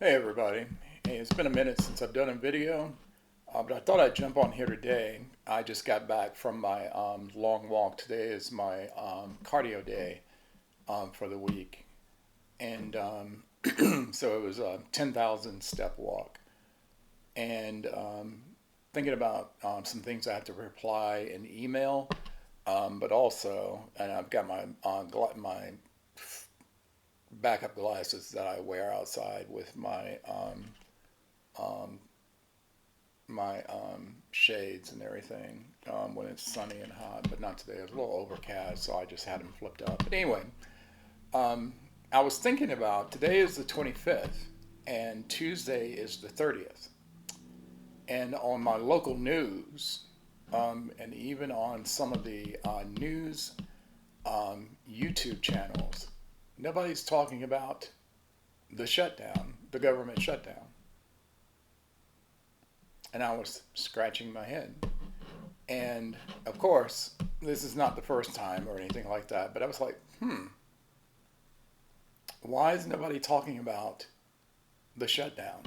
Hey everybody. Hey, it's been a minute since I've done a video, but I thought I'd jump on here today. I just got back from my long walk. Today is my cardio day for the week. And so it was a 10,000 step walk. And thinking about some things I have to reply in email, but also, and I've got my backup glasses that I wear outside with um, my shades and everything when it's sunny and hot, but not today. It was a little overcast, so I just had them flipped up. But anyway, um, I was thinking about today is the 25th and Tuesday is the 30th. And on my local news, and even on some of the news YouTube channels, nobody's talking about the shutdown, the government shutdown. And I was scratching my head. And of course, this is not the first time or anything like that, but I was like, why is nobody talking about the shutdown?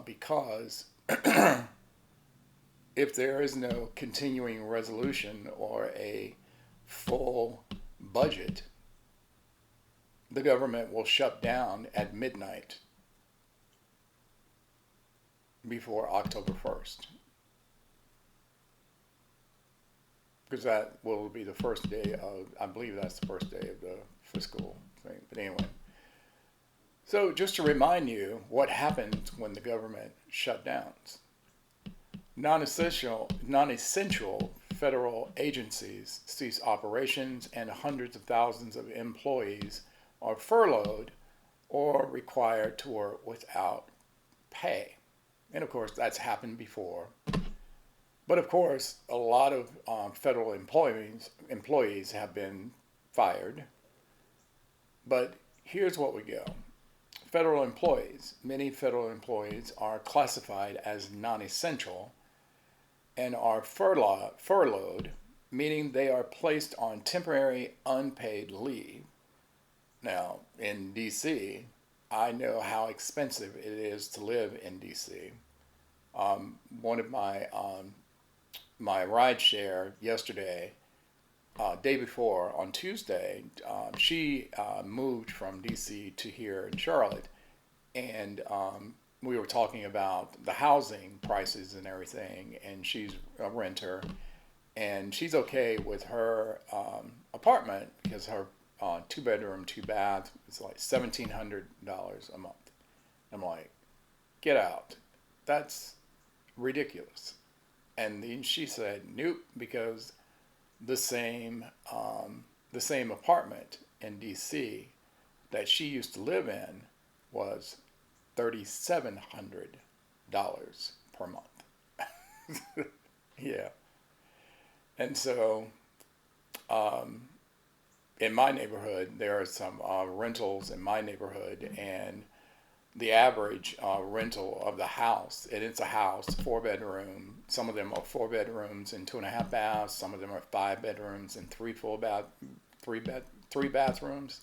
Because if there is no continuing resolution or a full budget, the government will shut down at midnight before October 1st. Because that will be the first day of, I believe that's the first day of the fiscal thing. But anyway, so just to remind you what happens when the government shut down. Non-essential federal agencies cease operations and hundreds of thousands of employees are furloughed or required to work without pay. And of course, that's happened before. But of course, a lot of federal employees have been fired. But here's what we go. Many federal employees are classified as non-essential and are furloughed, meaning they are placed on temporary unpaid leave. Now, in DC, I know how expensive it is to live in DC. One of my ride share yesterday, day before on Tuesday, she moved from DC to here in Charlotte, and we were talking about the housing prices and everything, and she's a renter, and she's okay with her apartment because her two bedroom, two bath is like $1,700 a month. I'm like, get out. That's ridiculous. And then she said, nope, because the same the same apartment in D.C. that she used to live in was $3,700 per month. Yeah, and so um, in my neighborhood, there are some rentals in my neighborhood, and the average rental of the house, and it's a house, 4 bedroom. Some of them are 4 bedrooms and 2.5 baths. Some of them are 5 bedrooms and three bathrooms.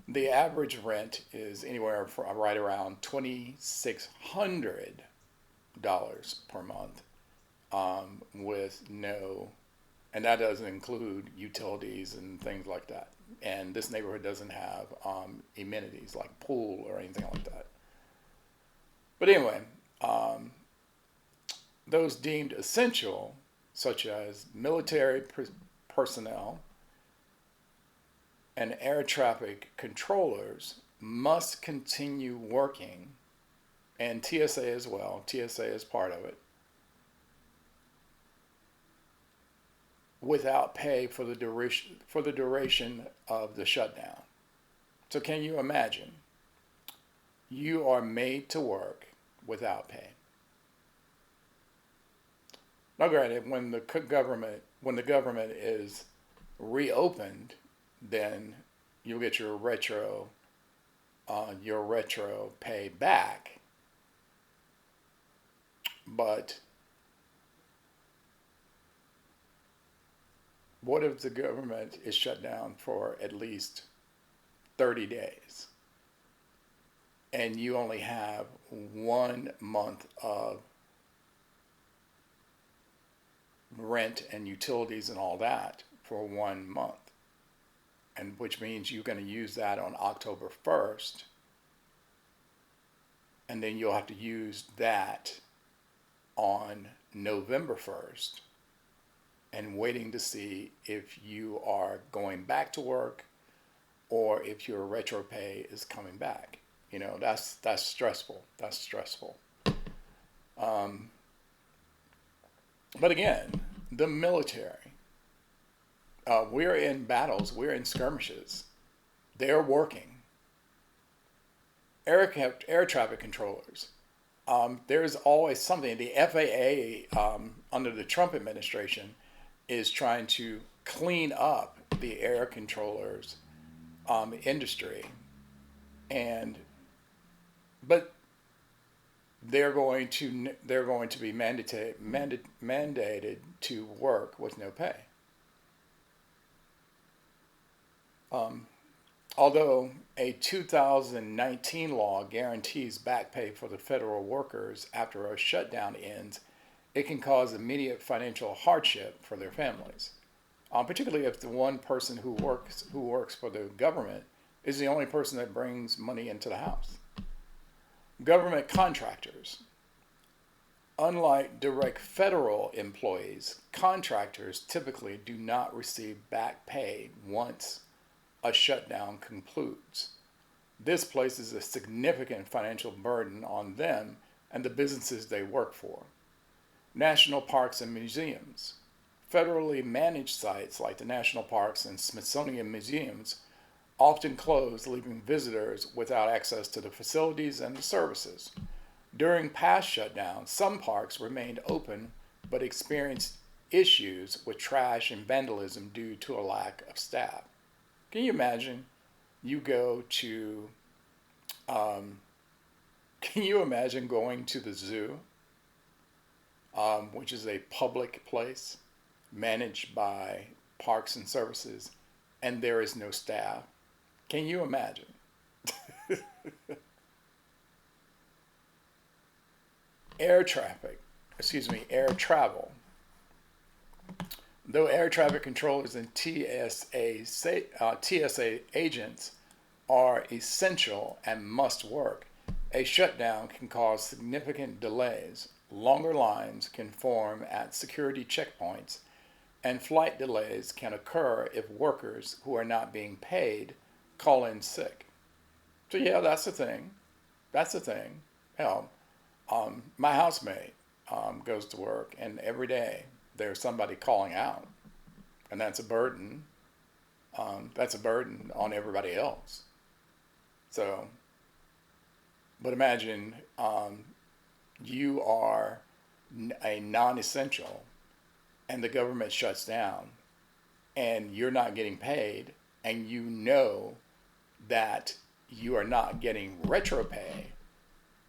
The average rent is anywhere from right around $2,600 per month, with no, and that doesn't include utilities and things like that. And this neighborhood doesn't have amenities like pool or anything like that. But anyway, um, those deemed essential, such as military personnel and air traffic controllers, must continue working, and TSA as well. TSA is part of it, without pay for the duration of the shutdown. So can you imagine? You are made to work without pay. Now, granted, when the government is reopened, then you'll get your retro pay back. But what if the government is shut down for at least 30 days? and you only have 1 month of rent and utilities and all that for 1 month, and which means you're going to use that on October 1st, and then you'll have to use that on November 1st, and waiting to see if you are going back to work or if your retro pay is coming back. You know, that's stressful. That's stressful. But again, the military, we're in battles, we're in skirmishes. They're working. Air traffic controllers. There's always something. The FAA, under the Trump administration, is trying to clean up the air controllers industry, but they're going to be mandated to work with no pay. Although a 2019 law guarantees back pay for the federal workers after a shutdown ends, it can cause immediate financial hardship for their families, particularly if the one person who works for the government is the only person that brings money into the house. Government contractors. Unlike direct federal employees, contractors typically do not receive back pay once a shutdown concludes. This places a significant financial burden on them and the businesses they work for. National parks and museums. Federally managed sites like the national parks and Smithsonian museums often close, leaving visitors without access to the facilities and the services. During past shutdowns, some parks remained open but experienced issues with trash and vandalism due to a lack of staff. Can you imagine? You go to, can you imagine going to the zoo, which is a public place managed by Parks and Services, and there is no staff? Can you imagine? Air travel. Though air traffic controllers and TSA agents are essential and must work, a shutdown can cause significant delays. Longer lines can form at security checkpoints, and flight delays can occur if workers who are not being paid call in sick. So yeah, that's the thing. That's the thing. Hell, my housemate goes to work, and every day there's somebody calling out, and that's a burden. That's a burden on everybody else. So, but imagine you are a non-essential, and the government shuts down, and you're not getting paid, and you know that you are not getting retro pay.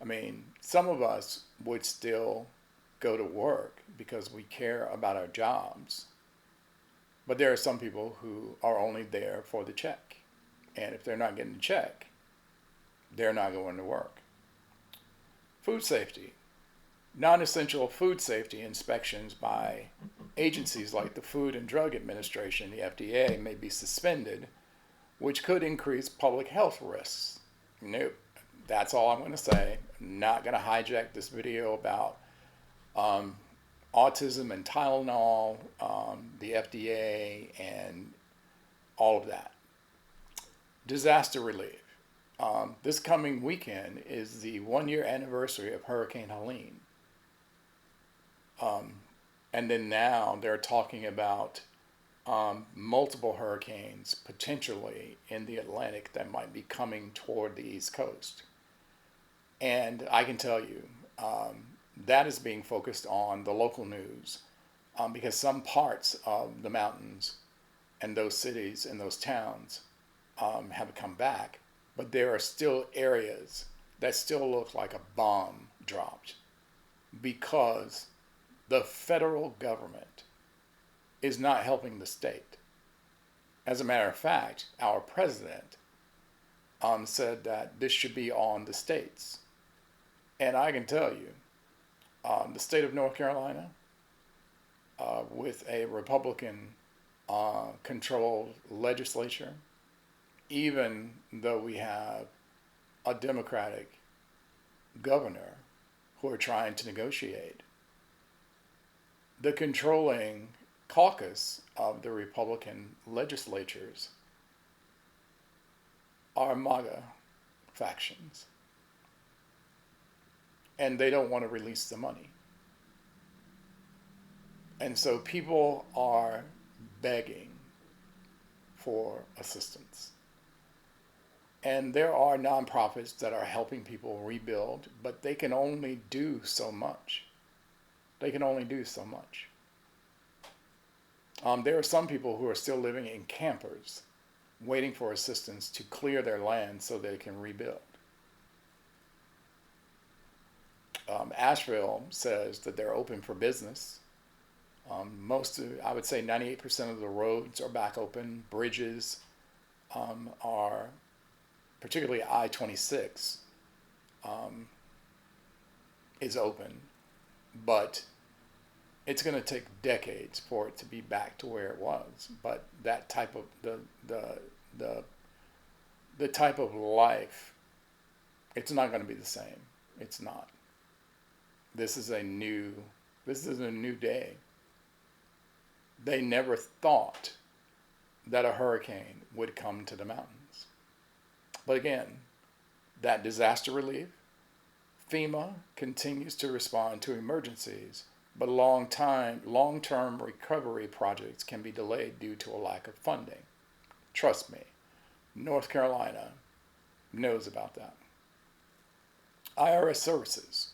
I mean, some of us would still go to work because we care about our jobs. But there are some people who are only there for the check. And if they're not getting the check, they're not going to work. Food safety. Non-essential food safety inspections by agencies like the Food and Drug Administration, the FDA, may be suspended, which could increase public health risks. Nope. That's all I'm going to say. I'm not going to hijack this video about autism and Tylenol, the FDA, and all of that. Disaster relief. This coming weekend is the 1-year anniversary of Hurricane Helene. And then now they're talking about multiple hurricanes potentially in the Atlantic that might be coming toward the East Coast. And I can tell you, that is being focused on the local news because some parts of the mountains and those cities and those towns have come back, but there are still areas that still look like a bomb dropped because the federal government is not helping the state. As a matter of fact, our president said that this should be on the states. And I can tell you, the state of North Carolina, with a Republican controlled legislature, even though we have a Democratic governor who are trying to negotiate, the controlling caucus of the Republican legislatures are MAGA factions. And they don't want to release the money. And so people are begging for assistance. And there are nonprofits that are helping people rebuild, but they can only do so much. They can only do so much. There are some people who are still living in campers, waiting for assistance to clear their land so they can rebuild. Asheville says that they're open for business. I would say 98% of the roads are back open. Bridges are, particularly I-26, is open, but it's going to take decades for it to be back to where it was. But that type of the type of life, it's not going to be the same. It's not. This is a new day. They never thought that a hurricane would come to the mountains. But again, that disaster relief, FEMA continues to respond to emergencies, but long-term recovery projects can be delayed due to a lack of funding. Trust me, North Carolina knows about that. IRS services.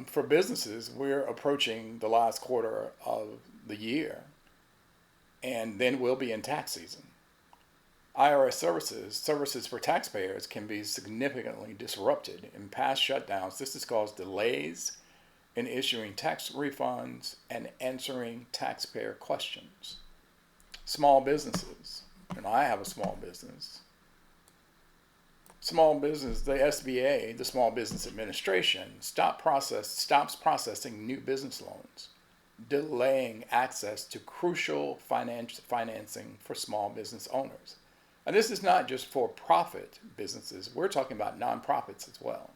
For businesses, we're approaching the last quarter of the year, and then we'll be in tax season. IRS services for taxpayers can be significantly disrupted. In past shutdowns, this has caused delays in issuing tax refunds and answering taxpayer questions. Small businesses, and I have a small business. Small business, the SBA, the Small Business Administration, stops processing new business loans, delaying access to crucial financing for small business owners. And this is not just for-profit businesses. We're talking about nonprofits as well.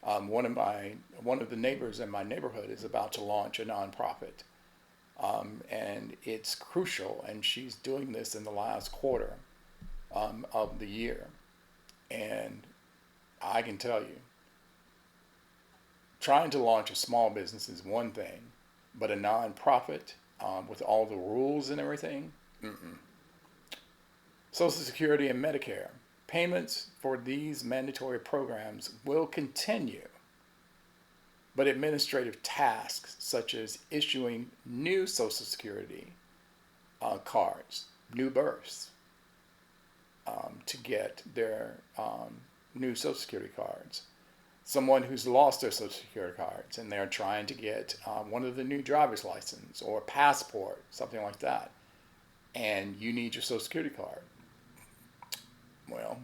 One of the neighbors in my neighborhood is about to launch a nonprofit, and it's crucial. And she's doing this in the last quarter of the year. And I can tell you, trying to launch a small business is one thing, but a nonprofit with all the rules and everything, Social Security and Medicare. Payments for these mandatory programs will continue, but administrative tasks such as issuing new Social Security cards, new births, to get their new Social Security cards. Someone who's lost their Social Security cards and they're trying to get one of the new driver's license or passport, something like that, and you need your Social Security card. Well,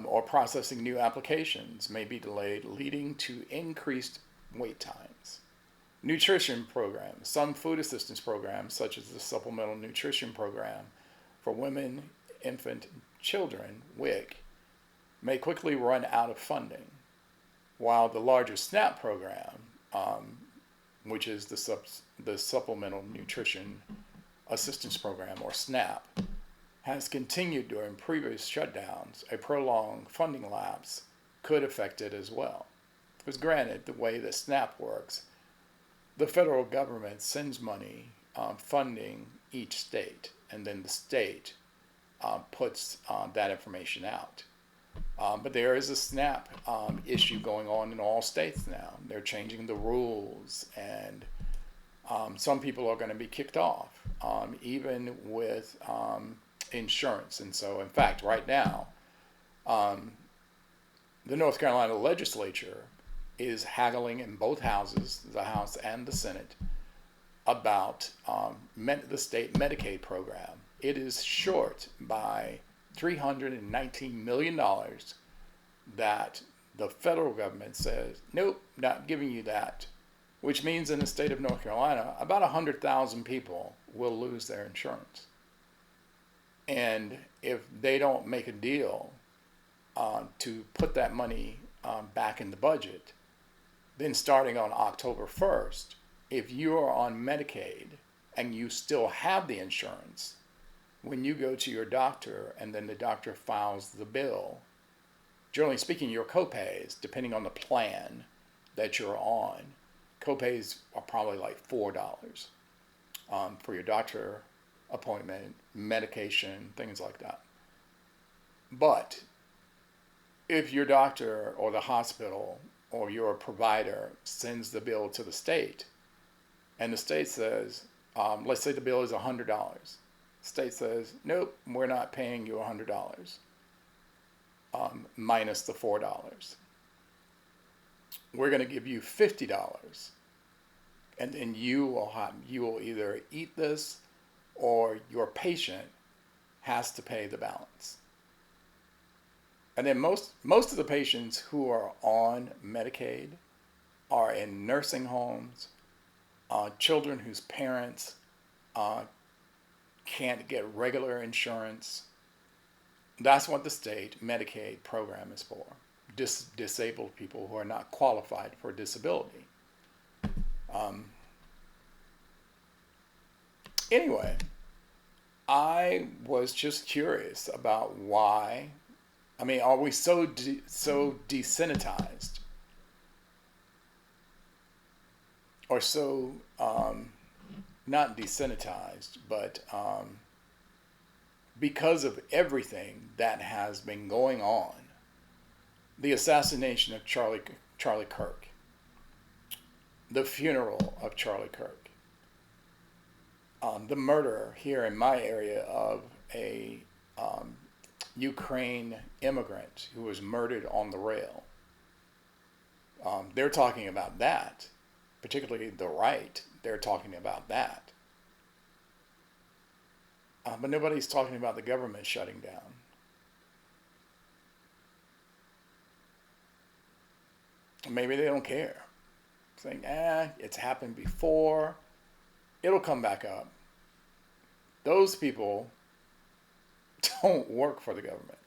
or processing new applications may be delayed, leading to increased wait times. Nutrition programs. Some food assistance programs, such as the Supplemental Nutrition Program for Women, Infant, Children, WIC, may quickly run out of funding, while the larger SNAP program, which is the Supplemental Nutrition Assistance Program, or SNAP, has continued during previous shutdowns. A prolonged funding lapse could affect it as well. Because granted, the way that SNAP works, the federal government sends money funding each state, and then the state puts that information out. But there is a SNAP issue going on in all states now. They're changing the rules, and some people are going to be kicked off, even with insurance. And so, in fact, right now, the North Carolina legislature is haggling in both houses, the House and the Senate, about the state Medicaid program. it is short by $319 million that the federal government says, nope, not giving you that. Which means in the state of North Carolina, about 100,000 people will lose their insurance. And if they don't make a deal to put that money back in the budget, then starting on October 1st, if you are on Medicaid and you still have the insurance, when you go to your doctor and then the doctor files the bill, generally speaking, your copays, depending on the plan that you're on, copays are probably like $4 for your doctor appointment, medication, things like that. But if your doctor or the hospital or your provider sends the bill to the state, and the state says, let's say the bill is $100. State says, nope, we're not paying you $100, minus the $4. We're going to give you $50, and then you will either eat this or your patient has to pay the balance. And then most of the patients who are on Medicaid are in nursing homes, children whose parents can't get regular insurance. That's what the state Medicaid program is for. Disabled people who are not qualified for disability. Anyway, I was just curious about why. I mean, are we so desensitized, or so not desensitized, but because of everything that has been going on, the assassination of Charlie Kirk, the funeral of Charlie Kirk, the murder here in my area of a Ukraine immigrant who was murdered on the rail. They're talking about that, particularly the right. They're talking about that. But nobody's talking about the government shutting down. Maybe they don't care. Saying, it's happened before. It'll come back up. Those people don't work for the government.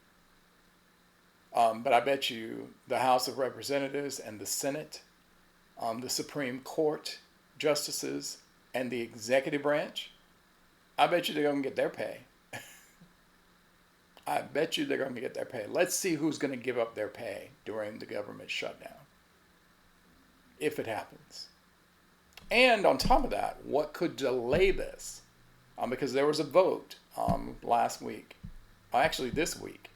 But I bet you the House of Representatives and the Senate, the Supreme Court justices, and the executive branch, I bet you they're going to get their pay. I bet you they're going to get their pay. Let's see who's going to give up their pay during the government shutdown, if it happens. And on top of that, what could delay this? Because there was a vote last week, actually this week,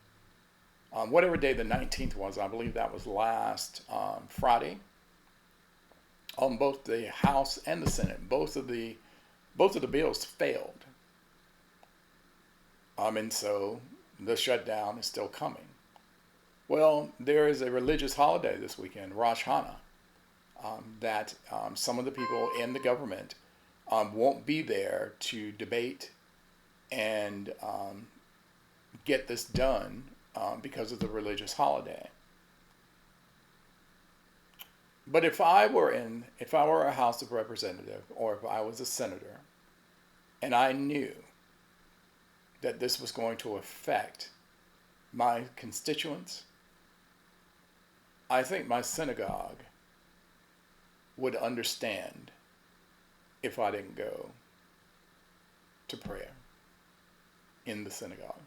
whatever day the 19th was, I believe that was last Friday, on both the House and the Senate. Both of the bills failed. And so the shutdown is still coming. Well, there is a religious holiday this weekend, Rosh Hannah, that some of the people in the government won't be there to debate and get this done because of the religious holiday. But if I were a House of Representative, or if I was a senator, and I knew that this was going to affect my constituents, I think my synagogue would understand if I didn't go to prayer in the synagogue.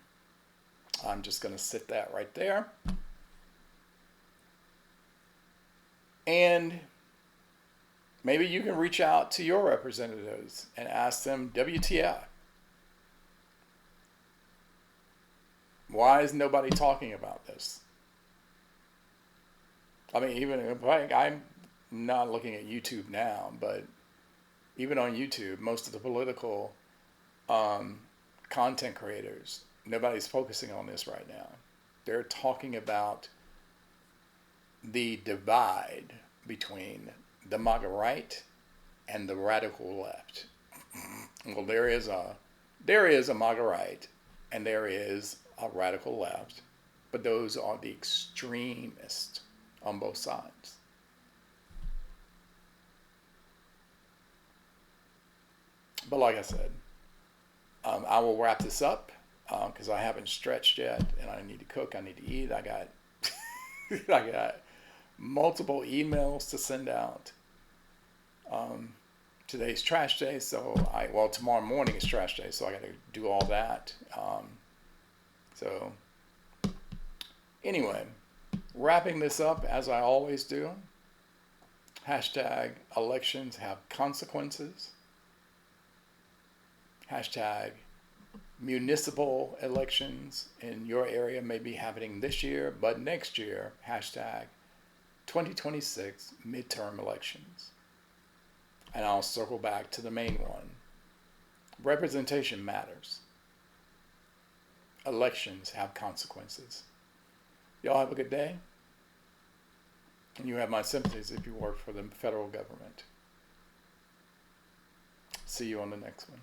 I'm just going to sit that right there. And maybe you can reach out to your representatives and ask them, WTF? Why is nobody talking about this? I mean, even if I'm not looking at YouTube now, but even on YouTube, most of the political content creators, nobody's focusing on this right now. They're talking about the divide between the MAGA right and the radical left. Well, there is a There is a MAGA right and there is a radical left, but those are the extremists on both sides. But like I said, I will wrap this up because I haven't stretched yet, and I need to cook. I need to eat. I got I got multiple emails to send out. Today's trash day, so tomorrow morning is trash day, so I got to do all that. So anyway, wrapping this up as I always do. Hashtag elections have consequences. Hashtag municipal elections in your area may be happening this year, but next year, hashtag 2026 midterm elections. And I'll circle back to the main one. Representation matters. Elections have consequences. Y'all have a good day. And you have my sympathies if you work for the federal government. See you on the next one.